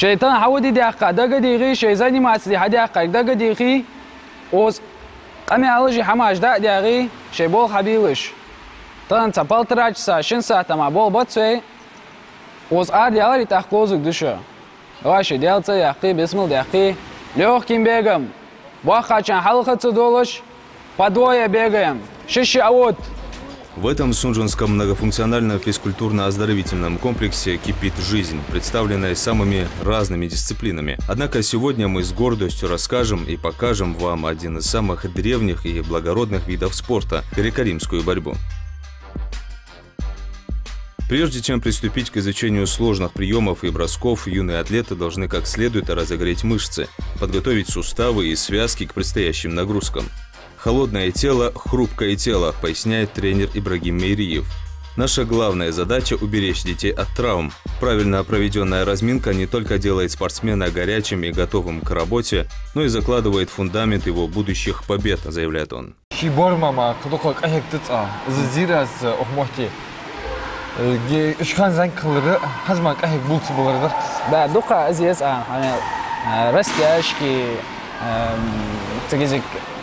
شيطان حودي دقة دقيقي شيء زاني ما تسدي حدقة دقيقي وز أنا على حماش دقيقي شيء بول حبيوش طن تبال تراج ساشن ساعة مع بول بتسوي وز عادي على تحقوزك دشة واش ديال تياقي بسم الله دقيقي لوح كيم بيجم واقع كان حلقة تدولش подвое бегаем شش أود. В этом Сунжинском многофункциональном физкультурно-оздоровительном комплексе кипит жизнь, представленная самыми разными дисциплинами. Однако сегодня мы с гордостью расскажем и покажем вам один из самых древних и благородных видов спорта – греко-римскую борьбу. Прежде чем приступить к изучению сложных приемов и бросков, юные атлеты должны как следует разогреть мышцы, подготовить суставы и связки к предстоящим нагрузкам. «Холодное тело – хрупкое тело», поясняет тренер Ибрагим Мейриев. Наша главная задача – уберечь детей от травм. Правильно проведенная разминка не только делает спортсмена горячим и готовым к работе, но и закладывает фундамент его будущих побед, заявляет он.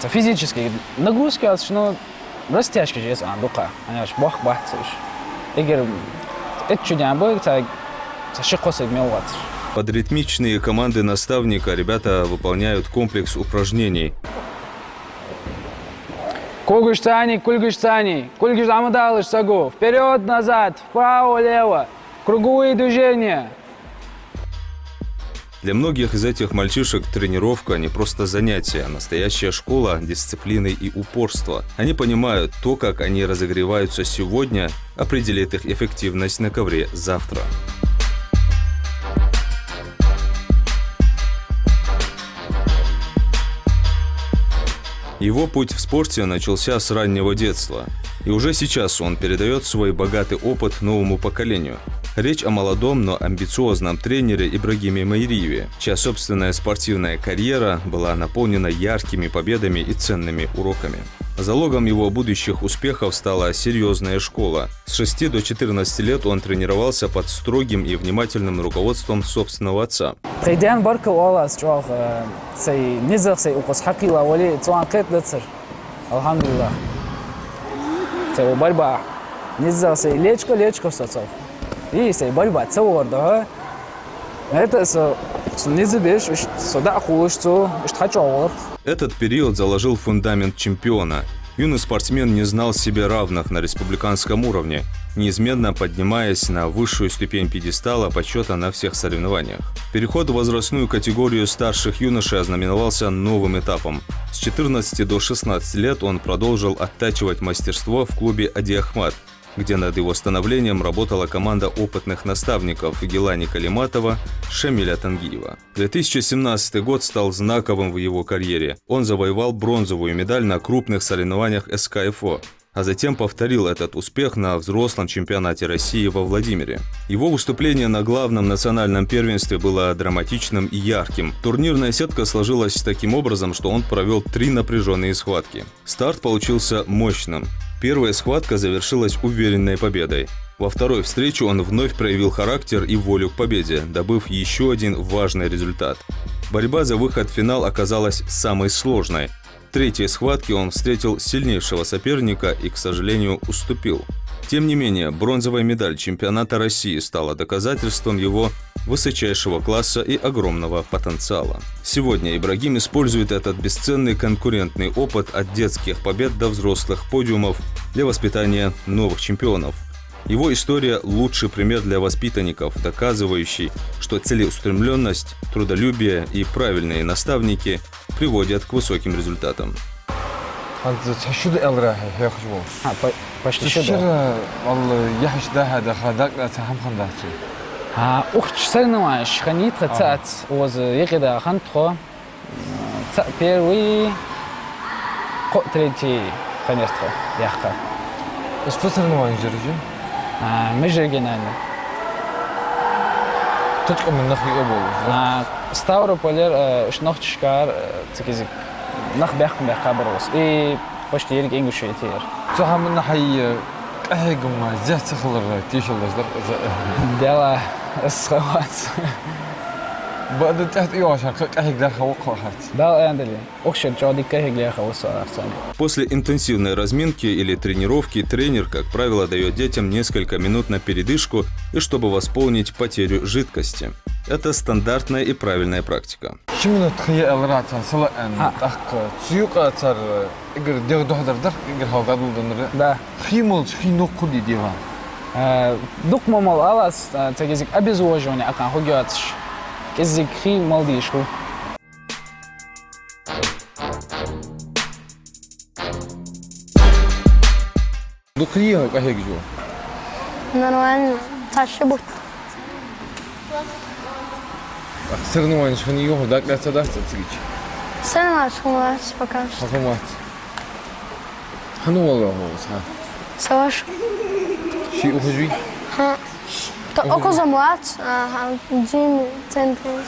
физически нагрузки, но растяжки есть дука, они аж бах бахтыш. Егер это чуть не будет, так шикосы гмелват. Под ритмичные команды наставника ребята выполняют комплекс упражнений. Кульгиштани, кульгиш амадалыш сагу, вперед, назад, вправо, лево, круговые движения. Для многих из этих мальчишек тренировка не просто занятие, а настоящая школа дисциплины и упорства. Они понимают, то, как они разогреваются сегодня, определит их эффективность на ковре завтра. Его путь в спорте начался с раннего детства. И уже сейчас он передает свой богатый опыт новому поколению. Речь о молодом, но амбициозном тренере Ибрагиме Мейриеве, чья собственная спортивная карьера была наполнена яркими победами и ценными уроками. Залогом его будущих успехов стала серьезная школа. С 6 до 14 лет он тренировался под строгим и внимательным руководством собственного отца. борьба. Нельзя say лечко соцов. И say борьба целого да. Это Этот период заложил фундамент чемпиона. Юный спортсмен не знал себе равных на республиканском уровне, неизменно поднимаясь на высшую ступень пьедестала почета на всех соревнованиях. Переход в возрастную категорию старших юношей ознаменовался новым этапом. С 14 до 16 лет он продолжил оттачивать мастерство в клубе «Ади Ахмад», где над его становлением работала команда опытных наставников Гилани Калиматова, Шамиля Тангиева. 2017 год стал знаковым в его карьере. Он завоевал бронзовую медаль на крупных соревнованиях СКФО, а затем повторил этот успех на взрослом чемпионате России во Владимире. Его выступление на главном национальном первенстве было драматичным и ярким. Турнирная сетка сложилась таким образом, что он провел 3 напряженные схватки. Старт получился мощным. Первая схватка завершилась уверенной победой. Во второй встрече он вновь проявил характер и волю к победе, добыв еще один важный результат. Борьба за выход в финал оказалась самой сложной. В третьей схватке он встретил сильнейшего соперника и, к сожалению, уступил. Тем не менее, бронзовая медаль чемпионата России стала доказательством его высочайшего класса и огромного потенциала. Сегодня Ибрагим использует этот бесценный конкурентный опыт от детских побед до взрослых подиумов для воспитания новых чемпионов. Его история – лучший пример для воспитанников, доказывающий, что целеустремленность, трудолюбие и правильные наставники приводят к высоким результатам. почти сюда. Ух, соревнования, ханит, цат, воз, ехида, хантхо, первый, третий, ханистхо, яхка. Что соревнования держи? Межрегиональный. Точка мы нахуй обувь. Ставрополь, шнохчкар, цикизик, нахбяхком бяхкаброс и почти ерик ингуши тир. Что हम нахай أهجم زيت خلر تيشل دلا الصوات بعد تحت إيوه عشان قهيق داخل وقوة حرت. Да, Эндели. Охшер чоди кахиг леха усарцам. После интенсивной разминки или тренировки тренер, как правило, дает детям несколько минут на передышку и чтобы восполнить потерю жидкости. Это стандартная и правильная практика. شمنت خيال راتان سواء أخ سيوقة صار إجر دير دهدر در إجر هالقادو دنر. Да. خيمل خينو كودي ديها. Дук мал алас, тегизик обезвоживание, а как хугиатш. Кезик хи малдишку. دقيقة قهيق جو. نروان تشبوت. أخسرنا وين شخني يوه داك لا تدرس تسيج. سلام شكومات بكاش. حكومات. حنو والله هو صح. سواش. شيء أخجوي. ها. أكو زموات جيم تنتين.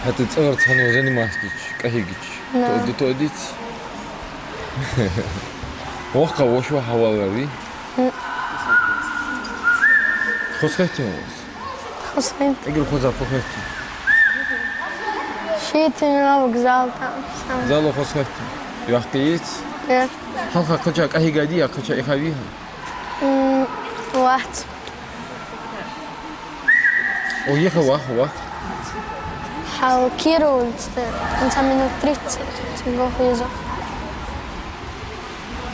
حتى تصغر تحنو زين ما استيج قهيقش. توديت. وقع وشوا حوالي. خسختي. خسين. اقل خوزا فخختي. شيتي ما بقزالتا. زالو خسختي. يحكيت. حلقة قجا قهيقة دي قجا إخابيها. واحد. ويخا واخ. حاو كيرو انت منو تريت تنقو خيزا.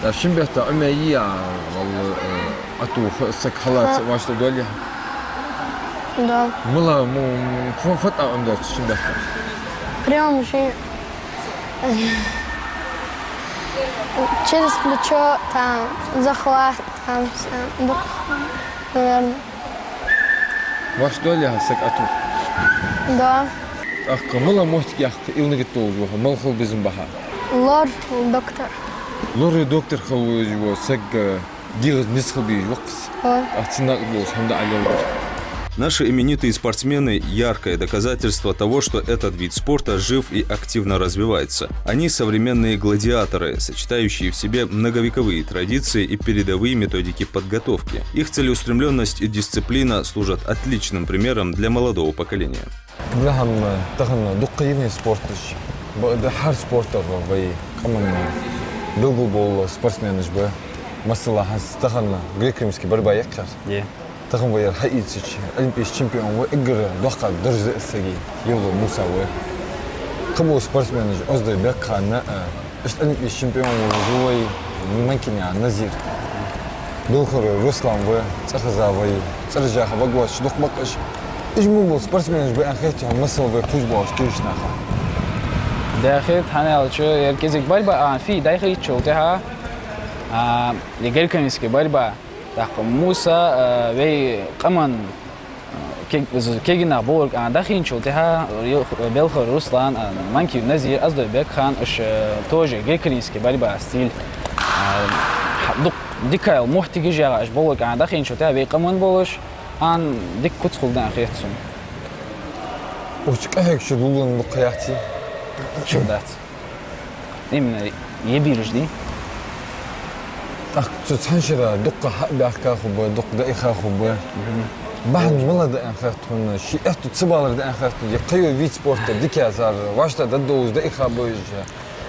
لا شنبهتا أمية والله أتو سك خلاص واشتا دوليها. Да. ملا مو فترة عندك شنبهتا. Прям же через плечо там захват там все. Наверное. واش دوليها سك أتو. Да. أخ ملا موتك يا أخ إلنا قطوجوها ملخل بزن بحر. Лор доктор. لوري دكتور خوجو سك دير نسخ بيج وقت. أتناق بوش حمد على Наши именитые спортсмены – яркое доказательство того, что этот вид спорта жив и активно развивается. Они – современные гладиаторы, сочетающие в себе многовековые традиции и передовые методики подготовки. Их целеустремленность и дисциплина служат отличным примером для молодого поколения. قبلهم دخلنا دقيقين سبورتش بقى حار سبورتر بي كمان بيلجو بول سبورتسمانش بقى مثلا حس دخلنا غريكريمسكي بربا يكر دخلنا بير حقيقتش أولمبيش تشامبيون وإجر دوقة درجة السجي يلو موسى و قبل سبورتسمانش قصدي بيكها نا إيش أولمبيش تشامبيون وجوي ممكن يعني نزير بيلخر روسلان و تأخذ وي ترجع بقواش دوق بقش إجمو سبورتسمانش بقى خيتهم مثلا بيكوش باش كيش ناخا داخل حنا شو يركزك بربا في داخل شو تها لقيل كنيسك بربا تاق موسى وي كمان كيجنا بورك داخل شو تها بيلخر روسلان مانكي نزير أصدر بيك خان إيش توجه قيل كنيسك بربا ستيل ديكا المحتاج جا إيش بورك داخل شو تها بي كمان بولش عن ديك كتخل دان خيتهم وش كهيك شو دولن بقياتي شو دات إمنا يبيرش دي تحنشر دقة حق بأخكا خبوا دق دقيقة خبوا بعد والله دقيقة خاطون شيء أهتو تصبالر دقيقة خاطون يقيو فيت سبورت ديكا صار واشتا ددوز دقيقة بوج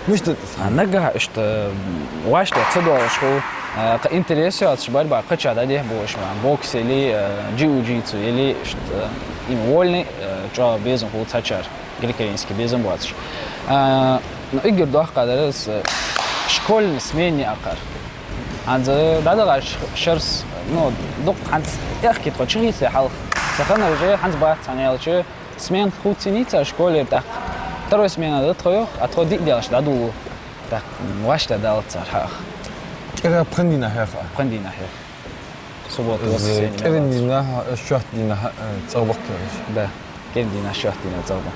مش تتصل نجح إشت واشتا تصدوا شو كإنتريسيات شباب بقى قتشة ده بوش مع بوكس اللي جيو جيتسو اللي إشت إيمولني جا بيزن هو تشار جريكينسكي بيزن بواتش نقدر ده قدرس شكل سميني أقر عند ده شرس نو دق عند يحكي تقول شيء سحلف سخنا رجع عند بعض ثانية شيء سمين خوتيني تشكل يرتاح ترى سمين ده تخيل أتخذ ديالش ده دو ده واشتا ده صراحة كذا بخندينا هيك بخندينا هيك صوت وصل كذا شوت دينا تصوبك да كذا شوت دينا تصوبك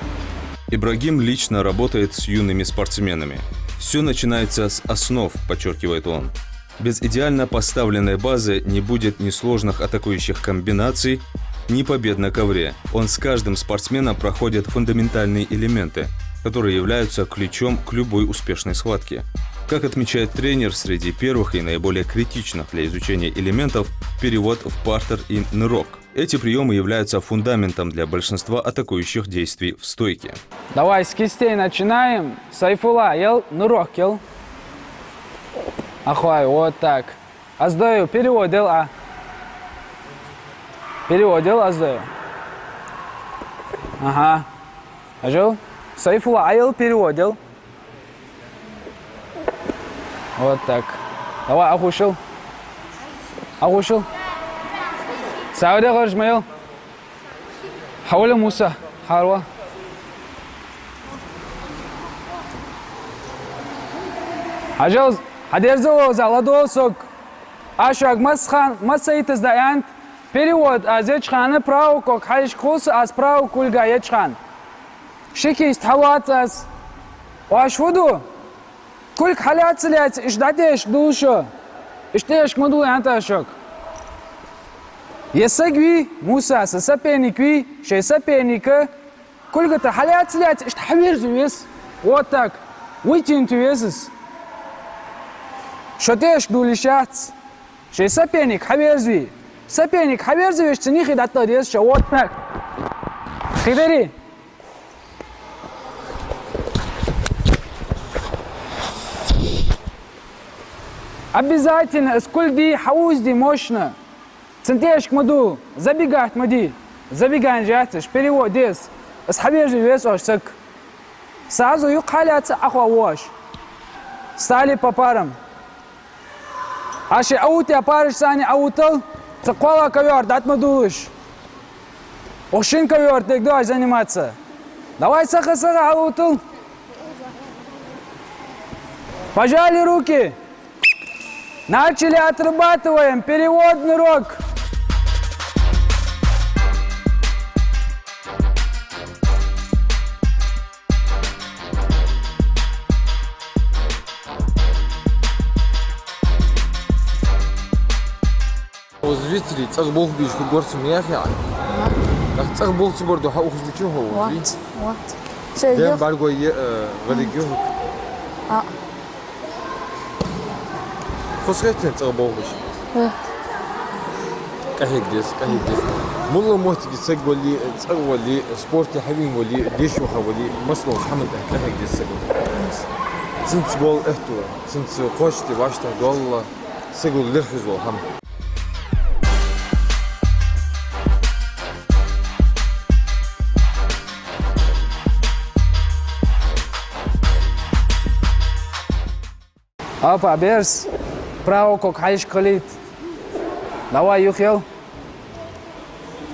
Ибрагим лично работает с юными спортсменами. Все начинается с основ, подчеркивает он. Без идеально поставленной базы не будет ни сложных атакующих комбинаций, ни побед на ковре. Он с каждым спортсменом проходит фундаментальные элементы, которые являются ключом к любой успешной схватке. Как отмечает тренер, среди первых и наиболее критичных для изучения элементов перевод в партер и нырок. Эти приемы являются фундаментом для большинства атакующих действий в стойке. Давай с кистей начинаем. Сайфулла, ел, нурок ел. Ахуай, вот так. Аздаю, переводил, а. Переводил, аздаю. Ага. Ажил? Сайфулла, ел, переводил. Вот так. Давай, ахушил. Ахушил. Сауде горжмайл. Хауля Муса. Харва. Ажил, хадерзо заладосок. Ашак масхан, масаитас даянт. Перевод азечхана прау кок халиш хус аз прау кульга ячхан. Шики истхаватас. Вашвуду. Кульк халятсляц ишдадеш душа. Иштеш мадул янташок. Есагви Муса сапеникви, шей сапеника. Кульгата халятсляц иштхавирзуес. Вот так. Витинтуесс. Шотеш дулишац. Шей сапеник хавирзви. Сапеник хавирзви штнихи даттадес ша вот так. Хидери. Обязательно скульди хаузди мощно. Центешк маду, забегать мади. Забегаем жатыш, перевод дес. Схавежи вес ошсак. Сразу юхаляться ахвавош. Стали по парам. Аши аути апарыш сани аутал. Цаквала ковер, дат мадуш. Ошин ковер, ты давай заниматься. Давай саха-саха аутал. Пожали руки. Начали, отрабатываем. Переводный урок. Зрители, цах бог бишь, горцем яхи. Цах бог циборду хаух личу хау. Вот. Дем барго валигю. Хосхетен цах бог бишь. Кахик дес. Мулла мохтики цах вали, цах вали, спорт حبيب вали, ديشو حوالي, مسلو حمد كахик дес سجول. سنت بول اهتو, سنت قاشتي واشته والله سجول لرخز والهم. Опа, берс. Право как хайш калит. Давай, юхел.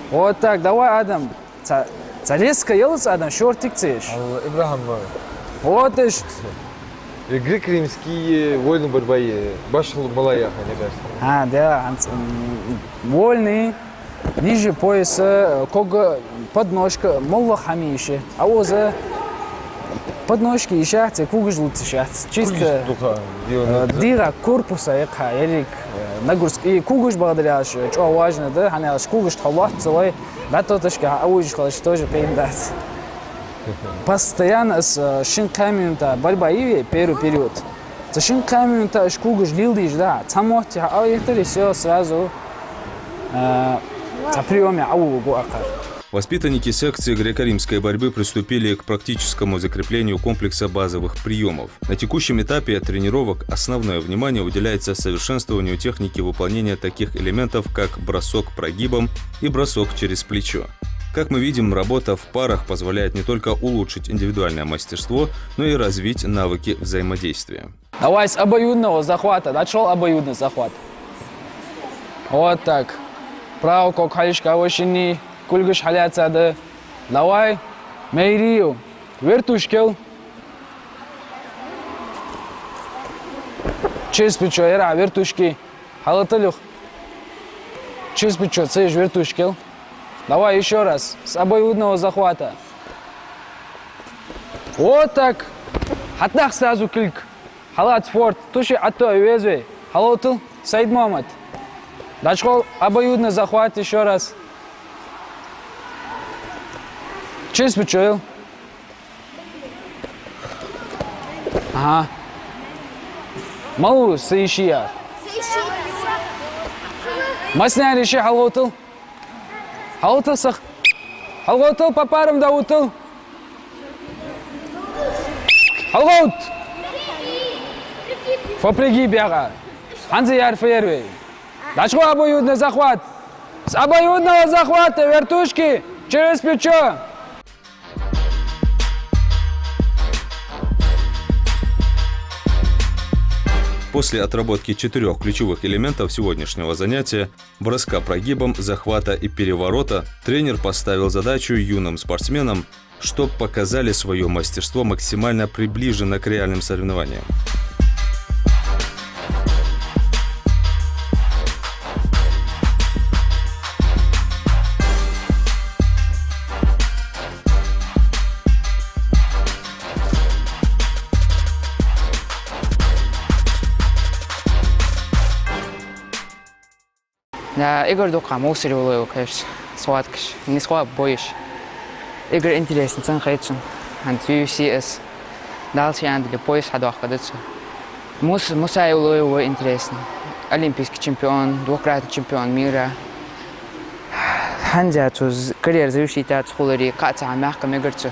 Вот так, давай, Адам. Цалеска елс, Адам, шортик цеш. Ибрахим. Вот иш. Греко-римские войны борьбы. Башал Малая, мне кажется. Да, вольный. Ниже пояса, кога подножка, молла хамиши. А воза подножки и шахты, кугуш лучше шахты. Чисто дира корпуса, якха, ярик, нагрузка. И кугуш благодаря, что важно, да, они кугуш талат целый, да, тотошка, а уж холодно тоже пейндать. Постоянно с шинками-то борьба и первый период. С шинками-то кугуш лилдиш, да, самоти, а это все сразу за приеме аугу акар. Воспитанники секции греко-римской борьбы приступили к практическому закреплению комплекса базовых приемов. На текущем этапе тренировок основное внимание уделяется совершенствованию техники выполнения таких элементов, как бросок прогибом и бросок через плечо. Как мы видим, работа в парах позволяет не только улучшить индивидуальное мастерство, но и развить навыки взаимодействия. Давай с обоюдного захвата. Отшел обоюдный захват. Вот так. Право, как халишка, очень кульгуш халяться, да. Давай. Мейрию. Вертушкел. Через плечо, ера, вертушки. Халаталюх. Через плечо, цеж, вертушкел. Давай еще раз. С обоюдного захвата. Вот так. Хатнах сразу клик. Халат форт. Туши атто везвей. Халотл. Саид Мохаммад. Дачхол обоюдный захват еще раз. Через плечо. Ага. Малу саишия. Масня реши халотл. Haltı sık. Halgotıl paparım da utıl. Halgot. Фопреги бяга. Анзи ярфервей. Дачко обоюдный захват. С обоюдного захвата вертушки через плечо. После отработки 4 ключевых элементов сегодняшнего занятия – броска прогибом, захвата и переворота – тренер поставил задачу юным спортсменам, чтобы показали свое мастерство максимально приближенно к реальным соревнованиям. Игорь Дука, мусор уловил, конечно, сладкий, не слаб, боишь. Игорь интересный, цен хайцун, ант UCS, дальше я для пояс ходок ходится. Мусай уловил интересный, олимпийский чемпион, двукратный чемпион мира. Ханзя туз карьер завершить от школы, катца мягко мигрцу.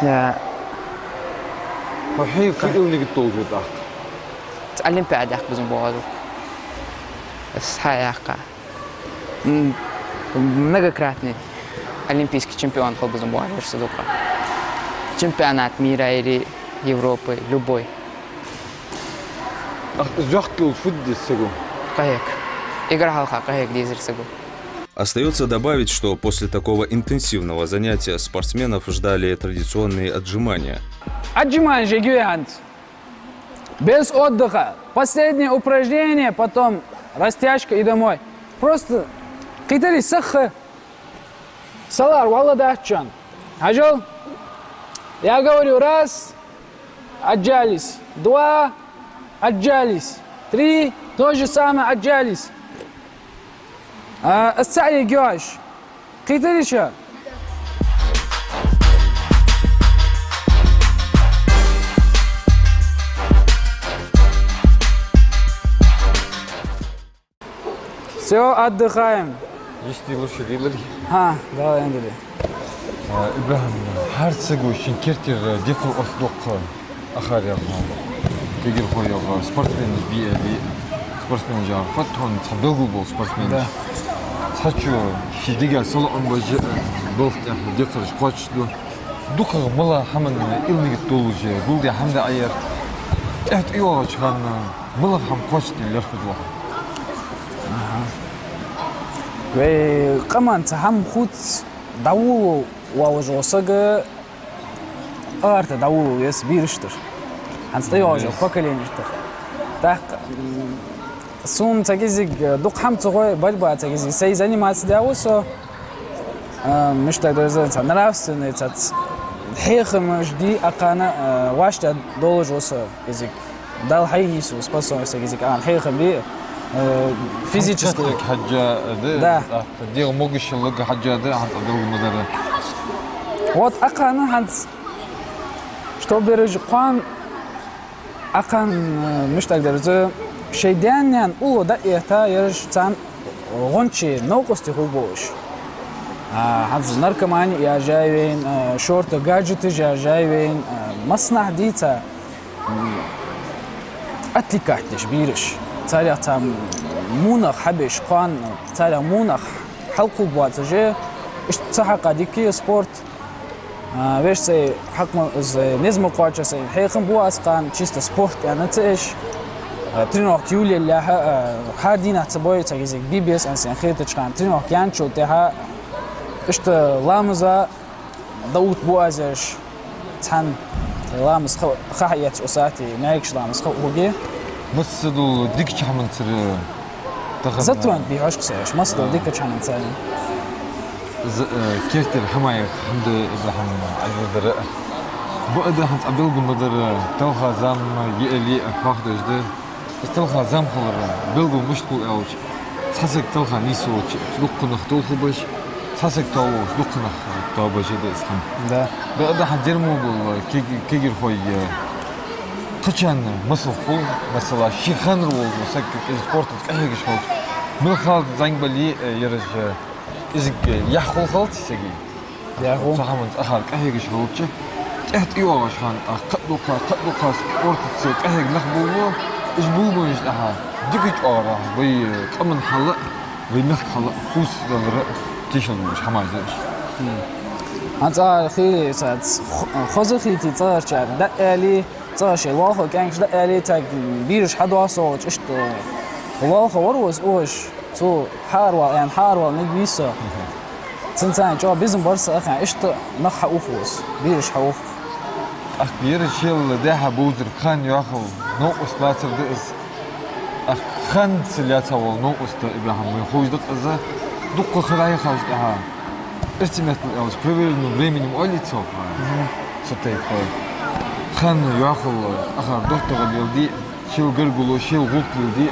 Да. وحي في اللي قلتوه تحت Олимпиада بزن بوازو. Схаяка. Многократный олимпийский чемпион холбузом Буарверса Дука. Чемпионат мира или Европы, любой. زحتوا الفد السجون Каек. Игра халка, каек дизель сагу. Остается добавить, что после такого интенсивного занятия спортсменов ждали традиционные отжимания. Отжимания, гигант. Без отдыха. Последнее упражнение, потом растяжка и домой. Просто китали сахар. Салар, валадахчан. Ажал. Я говорю, раз, отжались. Два, отжались. Три, то же самое, отжались. السعي جوش قيتلي شو Все, отдыхаем. Есть лучше дилери. Давай, Андрей. إبراهيم هارتسجو شنكرتير ديكو أصدق آخر يا تيجي خويا سبورتسمان بي سبورتسمان جار فتون تبلغوا بول سبورتسمان تحشو شديجا صلوا عن وجه ضغط ديكرش قاتش دو دوكا ملا حمن إلني تولوجي قولي حمد عير إحت إيوه كان ملا حم قاتش اللي يرفض واحد وكمان تهم خوت داو ووجوسجا أرت داو يس بيرشتر هنستيوجا فكلينشتر так сум тагизиг дук хам цогой бальба тагизиг сей заниматься дяусо мишта доза нравственный цац хехм жди акана вашта доложосо язык дал хайису способность язык ан хехм ли физически حاجة да دي موجش اللقة حاجة ده هتقدر المدرب вот акана ханс что бережь قان акан мишта доза شيدان أو ده إيتا يرش تان غنشي نوقستي خوبوش حفظ نركمان يا جايين شورت جاجت يا جايين مصنع ديتا أتلكاتش بيرش تاريخ تام مونخ حبش قان تاريخ مونخ حلقو بواتجي إيش تحقق ديكي سبورت ويش سي حق نزم قواتش سي حيخن بواس قان تشيست سبورت يعني تيش ترينوك يولي اللي هاردين احتسابوي تاكيزيك بي بي اس انسان خير تشكان ترينوك يانشو تها اشت لامزا دوت بوازش تحن لامز خاحيات اساتي نايكش لامز خوغي مصدو ديك شحمن تر زتوان بيهوش كساش مصدو ديك شحمن تر كيرتر حماية حمد إبراهيم عجبدر بقدر حنت قبل بمدر توها زام يقلي فاخد جدر توها زام خلر بلغو مشتقو أوج تحسك توها نيسو فلوق نختو خبش تحسك تو فلوق نختو بش ده اسم ده بقدر حنجرمو بال كيجر خوي قشان مصفو مثلا شيخان رول مسك سبورت كأيش خوي من خالد زين بلي يرج إزق يحول خلط سجي ياخو صحمن أخر كهيج شغلتش تحت إيوه شان قدوكا سبورت تسوق كهيج نخبوه إيش بوبو إيش أها دقيق أورا بي كمن حلق بي نخ حلق خوس دلرق تيشل مش حمايزش أنت خي سات خذ خيتي ترجع دقالي ترجع واخو كانش دقالي تاج بيرش حد واصوت إيش واخو وروز أوش تو حاروا يعني حاروا نجيسه سنتين جو بيزن برسا أخي إيش نخ حوفوس بيرش حوف أخ بيرشيل ده بوزر خان ياخو نقص لاتر دقس أخ خان سلياتا والنقص ده إبراهيم يخوج دق إذا دق خلايا خاش ده استمعت الأوز بريفير إنه بريمين مؤلي تصوف ستيت خان ياخو أخر دكتور اليودي شيل قرقلو شيل غوكل دي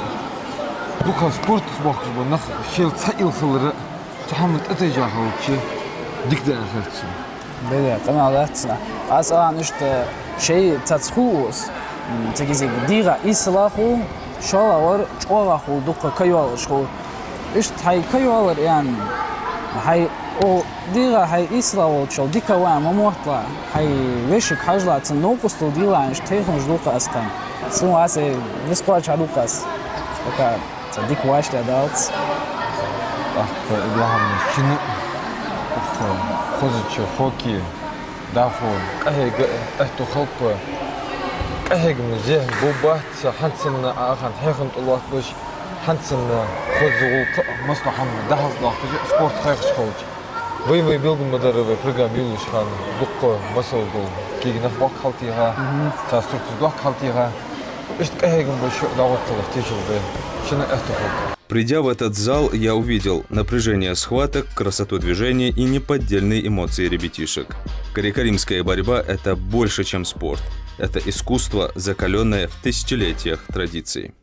دق سبورت سباق بنخ شيل تسائل خلرة تحمل أتجاه هالشيء ديك ده أخرتسو بله تمام علاتنا أصلا نشت شيء تتخوص تجيزي ديرة إسلاخو شالا ور شواخو دقة كيوال شخو إيش هاي كيوال يعني هاي أو ديرة هاي إسلاخو شو ديكا وان مموتلا هاي ويشك حاجة تنوقس تو ديرة عن شتيخن جدوقة أسكان سمو عسى نسقاش عدوقس فكا تديك واش لدارت أخ إبراهيم شنو خذت خوكي داخل أهيج أهتو خلق أهيج مزيه بوبات حنسن آخر حيخن طلعت بش حنسن خذ مصلحة داخل ضاخل سبورت خيخ شخوج وي بيلقوا مدرب برجع بيلوش خان دق مسول دول كي نخبق خلتيها تاسوت دوق خلتيها إيش أهيج بشو دعوت تلفتيشوا به شنو أهتو خلق. Придя в этот зал, я увидел напряжение схваток, красоту движения и неподдельные эмоции ребятишек. Греко-римская борьба – это больше, чем спорт. Это искусство, закаленное в тысячелетиях традиций.